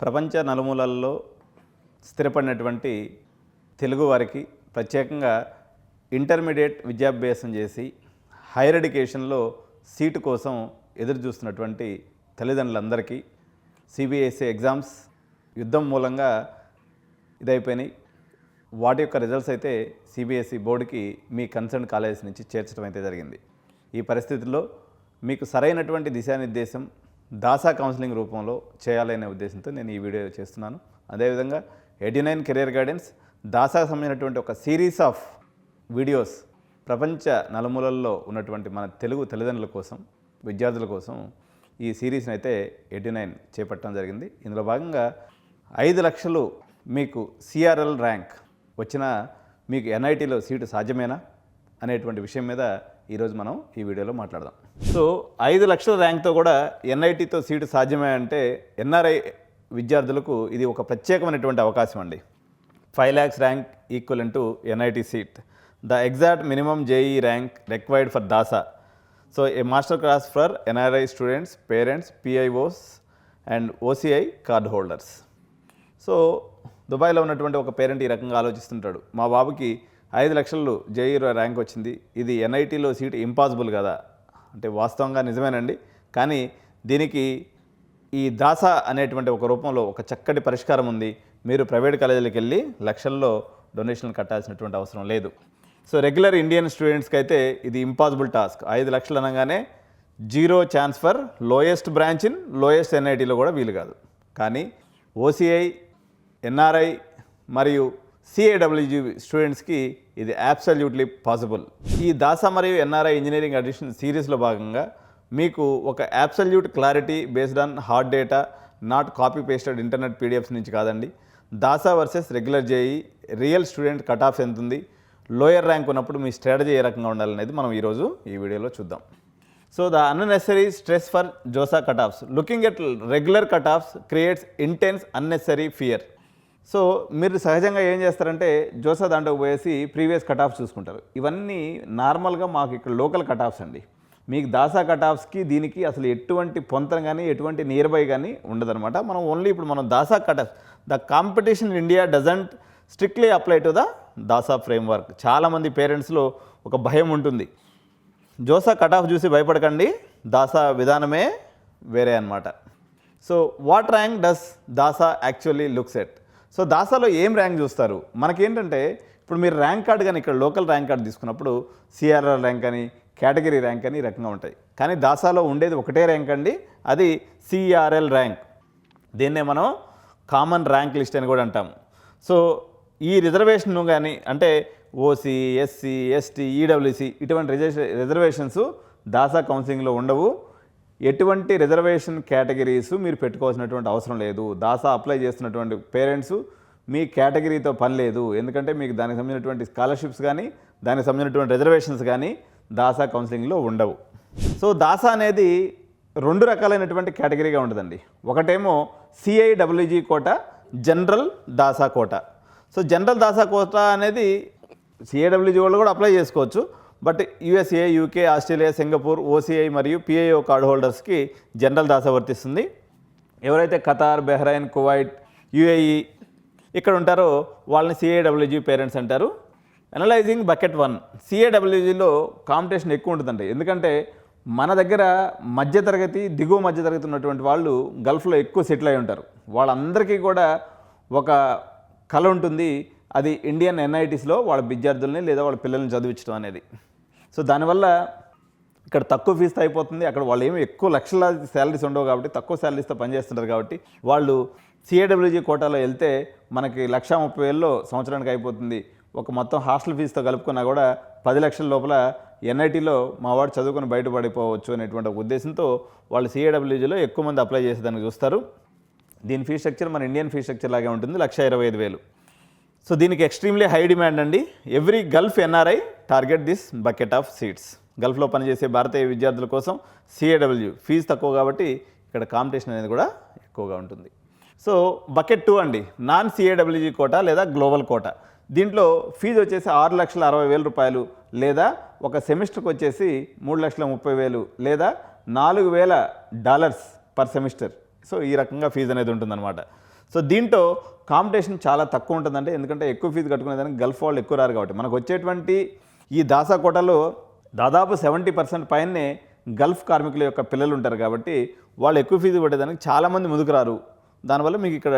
ప్రపంచ నలుమూలల్లో స్థిరపడినటువంటి తెలుగు వారికి ప్రత్యేకంగా ఇంటర్మీడియట్ విద్యాభ్యాసం చేసి హైయర్ ఎడ్యుకేషన్లో సీటు కోసం ఎదురు చూస్తున్నటువంటి తల్లిదండ్రులందరికీ సిబిఎస్ఈ ఎగ్జామ్స్ యుద్ధం మూలంగా ఇదైపోయినాయి. వాటి యొక్క రిజల్ట్స్ అయితే సిబిఎస్ఈ బోర్డుకి మీ కన్సర్న్ కాలేజ్ నుంచి చేర్చడం అయితే జరిగింది. ఈ పరిస్థితుల్లో మీకు సరైనటువంటి దిశానిర్దేశం దాసా కౌన్సిలింగ్ రూపంలో చేయాలనే ఉద్దేశంతో నేను ఈ వీడియో చేస్తున్నాను. అదేవిధంగా 89 కెరియర్ గైడెన్స్ దాసాకు సంబంధించినటువంటి ఒక సిరీస్ ఆఫ్ వీడియోస్ ప్రపంచ నలుమూలల్లో ఉన్నటువంటి మన తెలుగు తల్లిదండ్రుల కోసం, విద్యార్థుల కోసం ఈ సిరీస్ని అయితే 89 చేపట్టడం జరిగింది. ఇందులో భాగంగా 5 లక్షలు మీకు సిఆర్ఎల్ ర్యాంక్ వచ్చిన మీకు ఎన్ఐటీలో సీటు సాధ్యమేనా అనేటువంటి విషయం మీద ఈరోజు మనం ఈ వీడియోలో మాట్లాడదాం. సో 5 లక్షల ర్యాంక్తో కూడా ఎన్ఐటీతో సీటు సాధ్యమే అంటే ఎన్ఆర్ఐ విద్యార్థులకు ఇది ఒక ప్రత్యేకమైనటువంటి అవకాశం అండి. 5 lakhs rank equal to NIT seat, the exact minimum JEE rank required for దాసా. So A master class for NRI students, parents, పిఐఓస్ and OCI card holders. So దుబాయ్లో ఉన్నటువంటి ఒక పేరెంట్ ఈ రకంగా ఆలోచిస్తుంటాడు, మా బాబుకి 5 లక్షలు జేఈ ర్యాంక్ వచ్చింది, ఇది ఎన్ఐటీలో సీట్ ఇంపాసిబుల్ కదా అంటే వాస్తవంగా నిజమేనండి. కానీ దీనికి ఈ దాసా అనేటువంటి ఒక రూపంలో ఒక చక్కటి పరిష్కారం ఉంది. మీరు ప్రైవేట్ కాలేజీలకు వెళ్ళి లక్షల్లో డొనేషన్లు కట్టాల్సినటువంటి అవసరం లేదు. సో రెగ్యులర్ ఇండియన్ స్టూడెంట్స్కి అయితే ఇది ఇంపాసిబుల్ టాస్క్. 5 లక్షలు అనగానే 0 chance for lowest branch in lowest ఎన్ఐటీలో కూడా వీలు కాదు. కానీ ఓసిఐ, ఎన్ఆర్ఐ మరియు సిఏడబ్ల్యూజీ స్టూడెంట్స్కి ఇది అబ్సల్యూట్లీ పాసిబుల్. ఈ దాసా మరియు ఎన్ఆర్ఐ ఇంజనీరింగ్ అడిషన్ సిరీస్లో భాగంగా మీకు ఒక absolute clarity based on hard data, not copy pasted internet PDFs నుంచి కాదండి. DASA versus regular JEE, real student cut off ఎంత ఉంది, లోయర్ ర్యాంక్ ఉన్నప్పుడు మీ స్ట్రాటజీ ఏ రకంగా ఉండాలనేది మనం ఈరోజు ఈ వీడియోలో చూద్దాం. So the unnecessary stress for JoSAA cut offs, looking at regular cut offs creates intense unnecessary fear. So మీరు సహజంగా ఏం చేస్తారంటే జోసా దాంట్లో పోయేసి ప్రీవియస్ కట్ ఆఫ్స్ చూసుకుంటారు. ఇవన్నీ నార్మల్గా మాకు ఇక్కడ లోకల్ కట్ ఆఫ్స్ అండి. మీకు దాసా కట్ ఆఫ్స్కి దీనికి అసలు ఎటువంటి పొంతన కానీ ఎటువంటి నియర్ బై కానీ ఉండదన్నమాట. మనం ఓన్లీ ఇప్పుడు మనం DASA cut off, the competition in India doesn't strictly apply to the DASA framework. చాలామంది పేరెంట్స్లో ఒక భయం ఉంటుంది, జోసా కట్ ఆఫ్ చూసి భయపడకండి, దాసా విధానమే వేరే అనమాట. So what rank does DASA actually looks at? So దాసాలో ఏం ర్యాంక్ చూస్తారు? మనకేంటంటే ఇప్పుడు మీరు ర్యాంక్ కార్డు కానీ ఇక్కడ లోకల్ ర్యాంక్ కార్డు తీసుకున్నప్పుడు సిఆర్ఆర్ ర్యాంక్ అని, కేటగిరీ ర్యాంక్ అని ఈ రకంగా ఉంటాయి. కానీ దాసాలో ఉండేది ఒకటే ర్యాంక్ అండి, అది సిఆర్ఎల్ ర్యాంక్. దీన్నే మనం కామన్ ర్యాంక్ లిస్ట్ అని కూడా అంటాము. సో ఈ రిజర్వేషన్ కానీ అంటే ఓసీ, ఎస్సీ, ఎస్టీ, ఈడబ్ల్యూసీ ఇటువంటి రిజర్వేషన్స్ దాసా కౌన్సిలింగ్లో ఉండవు. ఎటువంటి రిజర్వేషన్ కేటగిరీస్ మీరు పెట్టుకోవాల్సినటువంటి అవసరం లేదు. దాసా అప్లై చేస్తున్నటువంటి పేరెంట్స్ మీ కేటగిరీతో పని లేదు, ఎందుకంటే మీకు దానికి సంబంధించినటువంటి స్కాలర్షిప్స్ కానీ దానికి సంబంధించినటువంటి రిజర్వేషన్స్ కానీ దాసా కౌన్సిలింగ్లో ఉండవు. సో దాసా అనేది 2 రకాలైనటువంటి కేటగిరీగా ఉంటుందండి. ఒకటేమో సిఐడబ్ల్యూజీ కోట, జనరల్ దాసా కోట. సో జనరల్ దాసా కోట అనేది సిఐడబ్ల్యూజీ వాళ్ళు కూడా అప్లై చేసుకోవచ్చు. But USA, UK, Australia, Singapore, OCI మరియు పిఐఓ కార్డు హోల్డర్స్కి జనరల్ దాసా వర్తిస్తుంది. ఎవరైతే ఖతార్, బెహ్రైన్, కువైట్, యుఏఈ ఇక్కడ ఉంటారో వాళ్ళని సిఐడబ్ల్యూజీ పేరెంట్స్ అంటారు. అనలైజింగ్ బకెట్ 1, సిఐడబ్ల్యూజీలో కాంపిటీషన్ ఎక్కువ ఉంటుందండి. ఎందుకంటే మన దగ్గర మధ్యతరగతి, దిగువ మధ్యతరగతి ఉన్నటువంటి వాళ్ళు గల్ఫ్లో ఎక్కువ సెటిల్ అయి ఉంటారు. వాళ్ళందరికీ కూడా ఒక కళ ఉంటుంది, అది ఇండియన్ ఎన్ఐటీస్లో వాళ్ళ విద్యార్థుల్ని లేదా వాళ్ళ పిల్లల్ని చదివించడం అనేది. సో దానివల్ల ఇక్కడ తక్కువ ఫీజుతో అయిపోతుంది. అక్కడ వాళ్ళు ఏమి ఎక్కువ లక్షల శాలరీస్ ఉండవు కాబట్టి తక్కువ శాలరీస్తో పనిచేస్తుంటారు. కాబట్టి వాళ్ళు సిఐడబ్ల్యూజీ కోటాలో వెళ్తే మనకి 1,30,000లో సంవత్సరానికి అయిపోతుంది. ఒక మొత్తం హాస్టల్ ఫీజుతో కలుపుకున్నా కూడా 10 లక్షల లోపల ఎన్ఐటీలో మా వాడు చదువుకొని బయటపడిపోవచ్చు అనేటువంటి ఒక ఉద్దేశంతో వాళ్ళు సిఐడబ్ల్యూజీలో ఎక్కువ మంది అప్లై చేసేదానికి చూస్తారు. దీని ఫీ స్ట్రక్చర్ మన ఇండియన్ ఫీ స్ట్రక్చర్ లాగే ఉంటుంది, 1,25,000. సో దీనికి ఎక్స్ట్రీమ్లీ హై డిమాండ్ అండి. Every Gulf NRI target this bucket of seats. గల్ఫ్లో పనిచేసే భారతీయ విద్యార్థుల కోసం సిఏడబ్ల్యూ ఫీజు తక్కువ కాబట్టి ఇక్కడ కాంపిటీషన్ అనేది కూడా ఎక్కువగా ఉంటుంది. సో బకెట్ 2 అండి, నాన్ సిఏడబ్ల్యూజీ కోటా లేదా గ్లోబల్ కోటా. దీంట్లో ఫీజు వచ్చేసి 6,60,000 రూపాయలు లేదా ఒక సెమిస్టర్కి వచ్చేసి 3,30,000 లేదా $4,000 పర్ సెమిస్టర్. సో ఈ రకంగా ఫీజు అనేది ఉంటుందన్నమాట. సో దీంట్లో కాంపిటీషన్ చాలా తక్కువ ఉంటుందంటే, ఎందుకంటే ఎక్కువ ఫీజు కట్టుకునేదానికి గల్ఫ్ వాళ్ళు ఎక్కువ రారు కాబట్టి. మనకు వచ్చేటువంటి ఈ దాసా కోటాలో దాదాపు 70% పైనే గల్ఫ్ కార్మికుల యొక్క పిల్లలు ఉంటారు కాబట్టి వాళ్ళు ఎక్కువ ఫీజు పడేదానికి చాలామంది ముందుకు రారు. దానివల్ల మీకు ఇక్కడ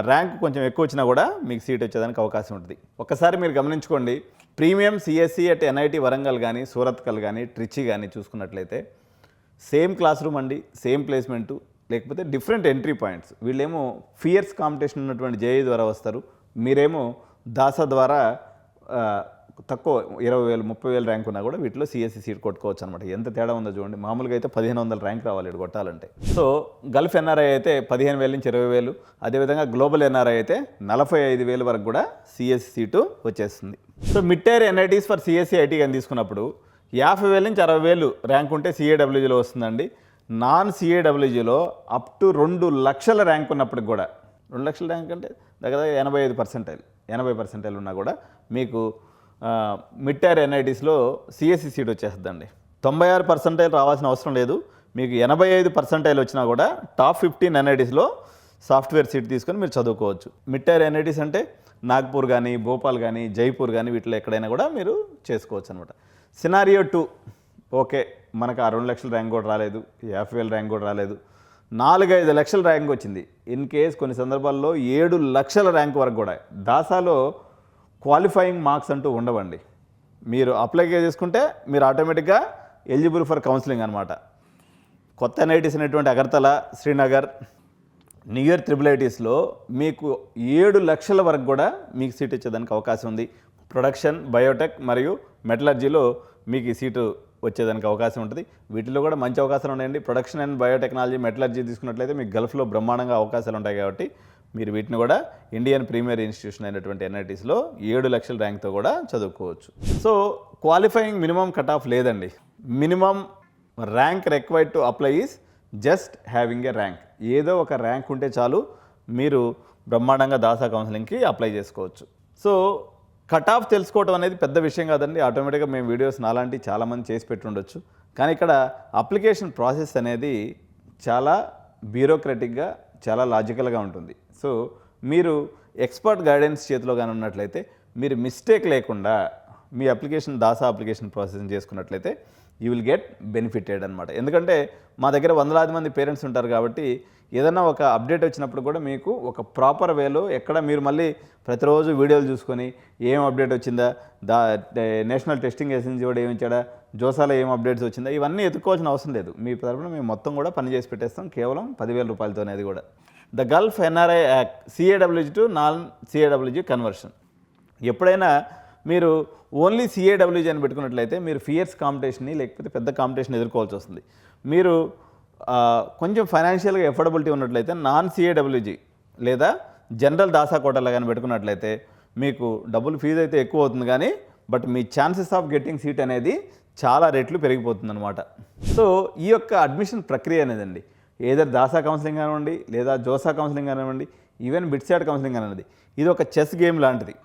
ర్యాంక్ కొంచెం ఎక్కువ వచ్చినా కూడా మీకు సీట్ వచ్చేదానికి అవకాశం ఉంటుంది. ఒక్కసారి మీరు గమనించుకోండి, premium CSE at NIT Warangal కానీ, సూరత్కల్ కానీ, ట్రిచి కానీ చూసుకున్నట్లయితే సేమ్ క్లాస్ రూమ్ అండి, సేమ్ ప్లేస్మెంటు, లేకపోతే డిఫరెంట్ ఎంట్రీ పాయింట్స్. వీళ్ళేమో ఫియర్స్ కాంపిటీషన్ ఉన్నటువంటి జేఈ ద్వారా వస్తారు, మీరేమో దాసా ద్వారా తక్కువ 20,000 30,000 ర్యాంక్ ఉన్నా కూడా వీటిలో సిఎస్సి సీట్ కొట్టుకోవచ్చు అనమాట. ఎంత తేడా ఉందో చూడండి. మామూలుగా అయితే 1,500 ర్యాంక్ రావాలి ఇక్కడ కొట్టాలంటే. సో గల్ఫ్ ఎన్ఆర్ఐ అయితే 15,000 నుంచి 20,000, అదేవిధంగా గ్లోబల్ ఎన్ఆర్ఐ అయితే 45,000 వరకు కూడా సిఎస్సి సీటు వచ్చేస్తుంది. So mid tier NITs for CSE IT కానీ తీసుకున్నప్పుడు 50,000 నుంచి 60,000 ర్యాంక్ ఉంటే సిఏడబ్ల్యూజీలో వస్తుందండి. నాన్ సిఏడబ్ల్యూజీలో అప్ టు 2 లక్షల ర్యాంక్ ఉన్నప్పటికి కూడా, 2 లక్షల ర్యాంక్ అంటే దగ్గర 80% ఉన్నా కూడా మీకు మిడ్ టైర్ ఎన్ఐటీస్లో సిఎస్సి సీట్ వచ్చేస్తుందండి. 96% రావాల్సిన అవసరం లేదు. మీకు 85% వచ్చినా కూడా టాప్ 15 ఎన్ఐటీస్లో సాఫ్ట్వేర్ సీట్ తీసుకొని మీరు చదువుకోవచ్చు. మిడ్ టైర్ ఎన్ఐటీస్ అంటే నాగ్పూర్ కానీ, భోపాల్ కానీ, జైపూర్ కానీ వీటిలో ఎక్కడైనా కూడా మీరు చేసుకోవచ్చు అనమాట. సినారియో 2, ఓకే మనకు ఆ 2 లక్షల ర్యాంక్ కూడా రాలేదు, 50,000 ర్యాంక్ కూడా రాలేదు, 4-5 లక్షల ర్యాంక్ వచ్చింది. ఇన్ కేస్ కొన్ని సందర్భాల్లో 7 లక్షల ర్యాంక్ వరకు కూడా. దాసాలో క్వాలిఫైయింగ్ మార్క్స్ అంటూ ఉండవండి. మీరు అప్లై చేసుకుంటే మీరు ఆటోమేటిక్గా ఎలిజిబుల్ ఫర్ కౌన్సిలింగ్ అనమాట. కొత్త ఎన్ఐటీస్ అనేటువంటి అగర్తల, శ్రీనగర్, న్యూయర్ ట్రిపుల్ ఐటీస్లో మీకు 7 లక్షల వరకు కూడా మీకు సీట్ ఇచ్చేదానికి అవకాశం ఉంది. ప్రొడక్షన్, బయోటెక్ మరియు మెటలర్జీలో మీకు ఈ సీటు వచ్చేదానికి అవకాశం ఉంటుంది. వీటిలో కూడా మంచి అవకాశాలు ఉన్నాయండి. ప్రొడక్షన్ అండ్ బయోటెక్నాలజీ, మెటలర్జీ తీసుకున్నట్లయితే మీకు గల్ఫ్లో బ్రహ్మాండంగా అవకాశాలు ఉంటాయి కాబట్టి మీరు వీటిని కూడా ఇండియన్ ప్రీమియర్ ఇన్స్టిట్యూషన్ అయినటువంటి ఎన్ఐటీస్లో 7 లక్షల ర్యాంక్తో కూడా చదువుకోవచ్చు. So qualifying minimum cut off లేదండి. Minimum rank required to apply is just having a rank. ఏదో ఒక ర్యాంక్ ఉంటే చాలు, మీరు బ్రహ్మాండంగా దాసా కౌన్సిలింగ్కి అప్లై చేసుకోవచ్చు. సో కట్ ఆఫ్ తెలుసుకోవడం అనేది పెద్ద విషయం కాదండి. ఆటోమేటిక్గా మేము వీడియోస్ నాలాంటి చాలామంది చేసి పెట్టి ఉండొచ్చు. కానీ ఇక్కడ అప్లికేషన్ ప్రాసెస్ అనేది చాలా బ్యూరోక్రటిక్గా, చాలా లాజికల్గా ఉంటుంది. సో మీరు ఎక్స్పర్ట్ గైడెన్స్ చేతిలో కానీ ఉన్నట్లయితే మీరు మిస్టేక్ లేకుండా మీ అప్లికేషన్, దాసా అప్లికేషన్ ప్రాసెసింగ్ చేసుకున్నట్లయితే యూ విల్ గెట్ బెనిఫిటెడ్ అనమాట. ఎందుకంటే మా దగ్గర వందలాది మంది పేరెంట్స్ ఉంటారు కాబట్టి ఏదైనా ఒక అప్డేట్ వచ్చినప్పుడు కూడా మీకు ఒక ప్రాపర్ వేలో, ఎక్కడ మీరు మళ్ళీ ప్రతిరోజు వీడియోలు చూసుకొని ఏం అప్డేట్ వచ్చిందా, నేషనల్ టెస్టింగ్ ఏజెన్సీ కూడా ఏమి ఇచ్చాడా, జోసాలో ఏం అప్డేట్స్ వచ్చిందా, ఇవన్నీ ఎత్తుకోవాల్సిన అవసరం లేదు. మీ తరఫున మేము మొత్తం కూడా పని చేసి పెట్టేస్తాం కేవలం 10,000 రూపాయలతోనే. అది కూడా the Gulf NRI act, CIWG to non CIWG conversion. ఎప్పుడైనా మీరు ఓన్లీ సిఏడబ్ల్యూజీ అని పెట్టుకున్నట్లయితే మీరు ఫియర్స్ కాంపిటీషన్ని, లేకపోతే పెద్ద కాంపిటీషన్ ఎదుర్కోవాల్సి వస్తుంది. మీరు కొంచెం ఫైనాన్షియల్గా ఎఫోర్డబిలిటీ ఉన్నట్లయితే నాన్ సిఏడబ్ల్యూజీ లేదా జనరల్ దాసా కోటాలో కానీ పెట్టుకున్నట్లయితే మీకు డబ్బులు ఫీజు అయితే ఎక్కువ అవుతుంది కానీ but me chances of getting seat అనేది చాలా రెట్లు పెరిగిపోతుంది అనమాట. సో ఈ యొక్క అడ్మిషన్ ప్రక్రియ అనేదండి, ఏదర్ దాసా కౌన్సిలింగ్ కానివ్వండి, లేదా జోసా కౌన్సిలింగ్ కానివ్వండి, ఈవెన్ బిట్సాట్ కౌన్సిలింగ్ అనేది ఇది ఒక చెస్ గేమ్ లాంటిది.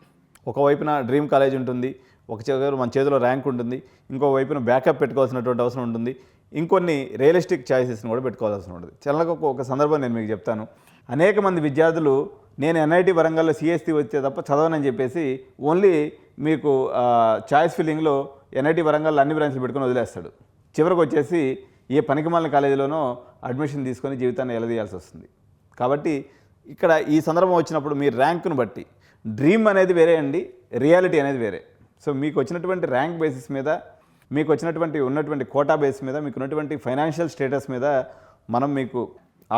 ఒకవైపున డ్రీమ్ కాలేజ్ ఉంటుంది, ఒక మన చేతిలో ర్యాంక్ ఉంటుంది, ఇంకో వైపున బ్యాకప్ పెట్టుకోవాల్సినటువంటి అవసరం ఉంటుంది, ఇంకొన్ని రియలిస్టిక్ ఛాయిసెస్ని కూడా పెట్టుకోవాల్సి ఉంటుంది. చాలా ఒక సందర్భం నేను మీకు చెప్తాను. అనేక మంది విద్యార్థులు నేను ఎన్ఐటి వరంగల్లో సిఎస్సి వచ్చే తప్ప చదవనని చెప్పేసి ఓన్లీ మీకు చాయిస్ ఫిల్లింగ్లో ఎన్ఐటి వరంగల్లో అన్ని బ్రాంచ్లు పెట్టుకొని వదిలేస్తాడు. చివరికి వచ్చేసి ఏ పనికిమాలిన కాలేజీలోనో అడ్మిషన్ తీసుకొని జీవితాన్ని ఎలదీయాల్సి వస్తుంది. కాబట్టి ఇక్కడ ఈ సందర్భం వచ్చినప్పుడు మీ ర్యాంకును బట్టి డ్రీమ్ అనేది వేరే అండి, రియాలిటీ అనేది వేరే. సో మీకు వచ్చినటువంటి ర్యాంక్ బేసిస్ మీద, మీకు ఉన్నటువంటి కోటా బేస్ మీద, మీకు ఉన్నటువంటి ఫైనాన్షియల్ స్టేటస్ మీద మనం మీకు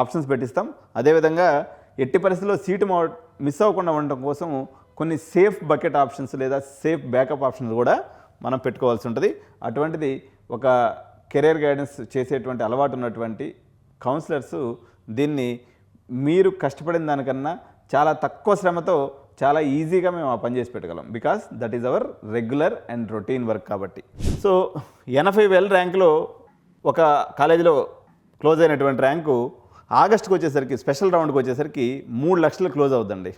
ఆప్షన్స్ పెట్టిస్తాం. అదేవిధంగా ఎట్టి పరిస్థితుల్లో సీటు మిస్ అవ్వకుండా ఉండటం కోసం కొన్ని సేఫ్ బకెట్ ఆప్షన్స్ లేదా సేఫ్ బ్యాకప్ ఆప్షన్స్ కూడా మనం పెట్టుకోవాల్సి ఉంటుంది. అటువంటిది ఒక కెరీర్ గైడెన్స్ చేసేటువంటి అలవాటు ఉన్నటువంటి కౌన్సిలర్స్ దీన్ని మీరు కష్టపడిన దానికన్నా చాలా తక్కువ శ్రమతో చాలా ఈజీగా మేము ఆ పని చేసి పెట్టగలం. Because that is our regular and routine work కాబట్టి. సో 80,000 ర్యాంకులో ఒక కాలేజీలో క్లోజ్ అయినటువంటి ర్యాంకు ఆగస్టుకు వచ్చేసరికి, స్పెషల్ రౌండ్కి వచ్చేసరికి 3 లక్షలు క్లోజ్ అవుతుందండి.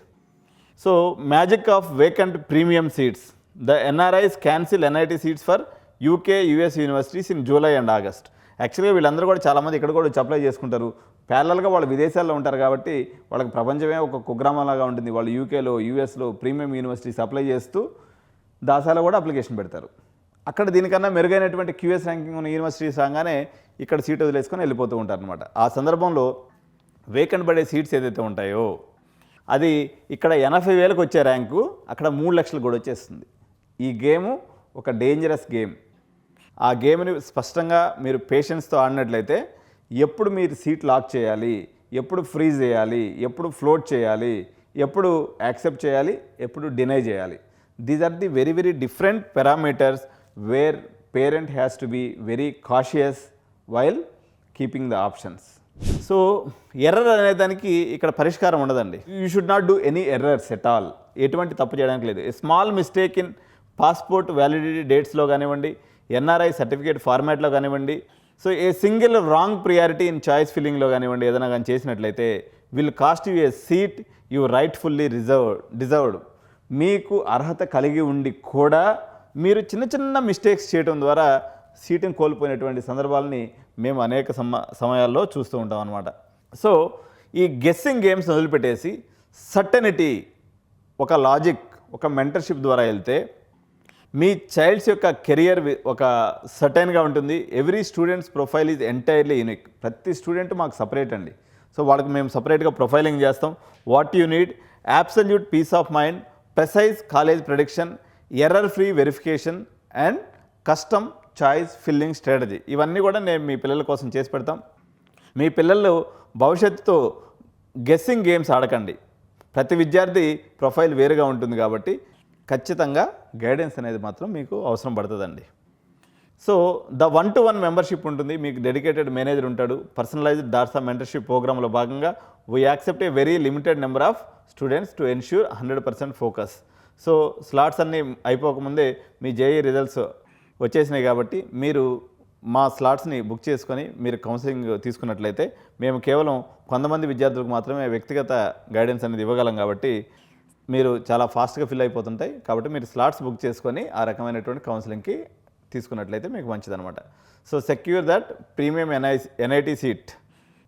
So magic of vacant premium seeds, the NRIs cancel NIT seats for UK US universities in July and August. యాక్చువల్గా వీళ్ళందరూ కూడా చాలామంది ఇక్కడ కూడా వచ్చి అప్లై చేసుకుంటారు. ప్యారలల్గా వాళ్ళు విదేశాల్లో ఉంటారు కాబట్టి వాళ్ళకి ప్రపంచమే ఒక కుగ్రామంలాగా ఉంటుంది. వాళ్ళు యూకేలో, యూఎస్లో ప్రీమియం యూనివర్సిటీస్ అప్లై చేస్తూ దాసాలో కూడా అప్లికేషన్ పెడతారు. అక్కడ దీనికన్నా మెరుగైనటువంటి క్యూఎస్ ర్యాంకింగ్ ఉన్న యూనివర్సిటీస్ రాగానే ఇక్కడ సీట్ వదిలేసుకొని వెళ్ళిపోతూ ఉంటారు అనమాట. ఆ సందర్భంలో వేకెంట్ పడే సీట్స్ ఏదైతే ఉంటాయో అది ఇక్కడ 80,000కి వచ్చే ర్యాంకు అక్కడ 3 లక్షలు కూడా వచ్చేస్తుంది. ఈ గేము ఒక డేంజరస్ గేమ్. ఆ గేమ్ని స్పష్టంగా మీరు పేషెన్స్తో ఆడినట్లయితే ఎప్పుడు మీరు సీట్ లాక్ చేయాలి, ఎప్పుడు ఫ్రీజ్ చేయాలి, ఎప్పుడు ఫ్లోట్ చేయాలి, ఎప్పుడు యాక్సెప్ట్ చేయాలి, ఎప్పుడు డినై చేయాలి. These are the very very different parameters where parent has to be very cautious while keeping the options. So error అనేదానికి ఇక్కడ పరిష్కారం ఉండదండి. You should not do any errors at all. ఎటువంటి తప్పు చేయడానికి లేదు. A small mistake in passport validity డేట్స్లో కానివ్వండి, ఎన్ఆర్ఐ సర్టిఫికేట్ ఫార్మాట్లో కానివ్వండి, so a single wrong priority in choice ఫిల్లింగ్లో కానివ్వండి, ఏదైనా కానీ చేసినట్లయితే will cost you a seat you rightfully deserved. మీకు అర్హత కలిగి ఉండి కూడా మీరు చిన్న చిన్న మిస్టేక్స్ చేయడం ద్వారా సీటును కోల్పోయినటువంటి సందర్భాలని మేము అనేక సమయాల్లో చూస్తూ ఉంటాం అన్నమాట. సో ఈ గెస్సింగ్ గేమ్స్ వదిలిపెట్టేసి సర్టెనిటీ, ఒక లాజిక్, ఒక మెంటర్షిప్ ద్వారా వెళ్తే మీ చైల్డ్స్ యొక్క కెరియర్ ఒక సర్టైన్గా ఉంటుంది. Every students profile is entirely unique. ప్రతి స్టూడెంట్ మాకు సపరేట్ అండి. సో వాళ్ళకి మేము సపరేట్గా ప్రొఫైలింగ్ చేస్తాం. What you need: absolute peace of mind, precise college prediction, error free verification and custom choice filling strategy. ఇవన్నీ కూడా నేను మీ పిల్లల కోసం చేసి పెడతాం. మీ పిల్లలు భవిష్యత్తుతో గెస్సింగ్ గేమ్స్ ఆడకండి. ప్రతి విద్యార్థి ప్రొఫైల్ వేరుగా ఉంటుంది కాబట్టి ఖచ్చితంగా గైడెన్స్ అనేది మాత్రం మీకు అవసరం పడుతుందండి. సో ద 1-to-1 మెంబర్షిప్ ఉంటుంది. మీకు డెడికేటెడ్ మేనేజర్ ఉంటాడు. పర్సనలైజ్డ్ దార్సా మెంటర్షిప్ ప్రోగ్రాంలో భాగంగా we accept a very limited number of students to ensure 100% focus. So slots అన్నీ అయిపోకముందే మీ జేఈ రిజల్ట్స్ వచ్చేసినాయి కాబట్టి మీరు మా స్లాట్స్ని బుక్ చేసుకొని మీరు కౌన్సిలింగ్ తీసుకున్నట్లయితే మేము కేవలం కొంతమంది విద్యార్థులకు మాత్రమే వ్యక్తిగత గైడెన్స్ అనేది ఇవ్వగలం కాబట్టి మీరు చాలా ఫాస్ట్గా ఫిల్ అయిపోతుంటాయి. కాబట్టి మీరు స్లాట్స్ బుక్ చేసుకొని ఆ రకమైనటువంటి కౌన్సిలింగ్కి తీసుకున్నట్లయితే మీకు మంచిదన్నమాట. So secure that premium NIT seat.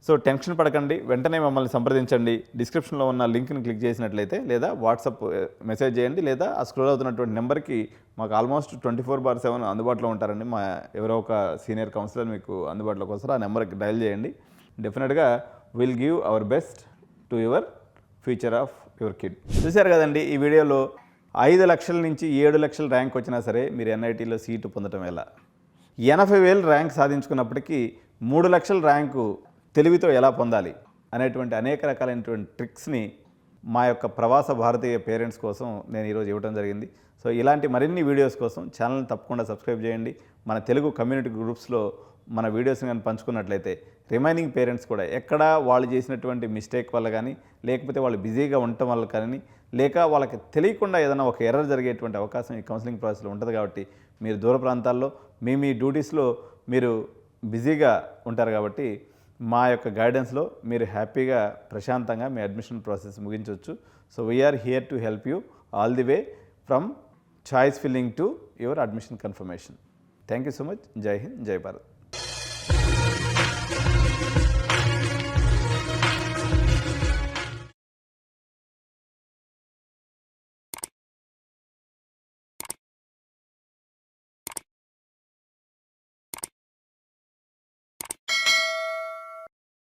So tension పడకండి, వెంటనే మమ్మల్ని సంప్రదించండి. డిస్క్రిప్షన్లో ఉన్న లింక్ని క్లిక్ చేసినట్లయితే లేదా వాట్సాప్ మెసేజ్ చేయండి, లేదా ఆ స్క్రోల్ అవుతున్నటువంటి నెంబర్కి మాకు ఆల్మోస్ట్ 24/7 అందుబాటులో ఉంటారండి. మా ఎవరో ఒక సీనియర్ కౌన్సిలర్ మీకు అందుబాటులోకి వస్తారు. ఆ నెంబర్కి డయల్ చేయండి. డెఫినెట్గా will give our best to your future of your kid. చూశారు కదండి, ఈ వీడియోలో 5 లక్షల నుంచి 7 లక్షల ర్యాంక్ వచ్చినా సరే మీరు ఎన్ఐటీలో సీటు పొందడం ఎలా, 80,000 ర్యాంక్ సాధించుకున్నప్పటికీ 3 లక్షల ర్యాంకు తెలివితో ఎలా పొందాలి అనేటువంటి అనేక రకాలైనటువంటి ట్రిక్స్ని మా యొక్క ప్రవాస భారతీయ పేరెంట్స్ కోసం నేను ఈరోజు ఇవ్వడం జరిగింది. సో ఇలాంటి మరిన్ని వీడియోస్ కోసం ఛానల్ని తప్పకుండా సబ్స్క్రైబ్ చేయండి. మన తెలుగు కమ్యూనిటీ గ్రూప్స్లో మన వీడియోస్ని కానీ పంచుకున్నట్లయితే రిమైనింగ్ పేరెంట్స్ కూడా ఎక్కడ వాళ్ళు చేసినటువంటి మిస్టేక్ వల్ల కానీ, లేకపోతే వాళ్ళు బిజీగా ఉండటం వల్ల కానీ, లేక వాళ్ళకి తెలియకుండా ఏదైనా ఒక ఎర్రర్ జరిగేటువంటి అవకాశం ఈ కౌన్సిలింగ్ ప్రాసెస్లో ఉంటుంది. కాబట్టి మీరు దూర ప్రాంతాల్లో మీ డ్యూటీస్లో మీరు బిజీగా ఉంటారు కాబట్టి మా యొక్క గైడెన్స్లో మీరు హ్యాపీగా ప్రశాంతంగా మీ అడ్మిషన్ ప్రాసెస్ ముగించవచ్చు. So we're here to help you all the way from choice filling to your admission confirmation. Thank you so much. జై హింద్, జై భారత్.